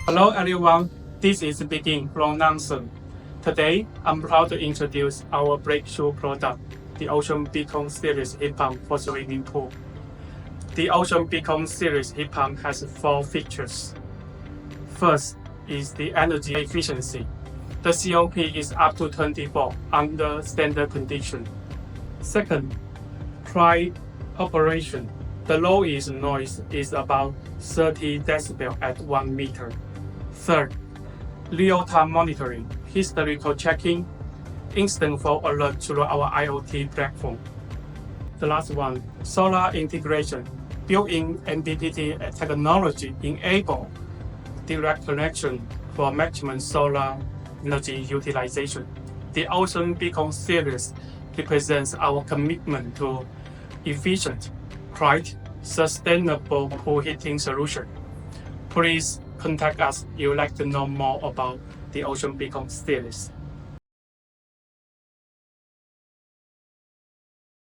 Hello everyone, this is Begin from Nancent. Today, I'm proud to introduce our breakthrough product, the 𝐁𝐚𝐫𝐞𝐿 series heat pump for swimming pool. The 𝐁𝐚𝐫𝐞𝐿 series heat pump has 4 features. First is the energy efficiency. The COP is up to 24 under standard condition. Second, quiet operation. The lowest noise is about 30 decibel at 1 meter. Third, real-time monitoring, historical checking, instant fault alert through our IoT platform. The last one, solar integration. Built-in MPPT technology enable direct connection for maximum solar energy utilization. The 𝐁𝐚𝐫𝐞𝐿 series represents our commitment to efficient, quiet, sustainable pool heating solution. Please contact us if you'd like to know more about the 𝐁𝐚𝐵𝐞𝐿 series.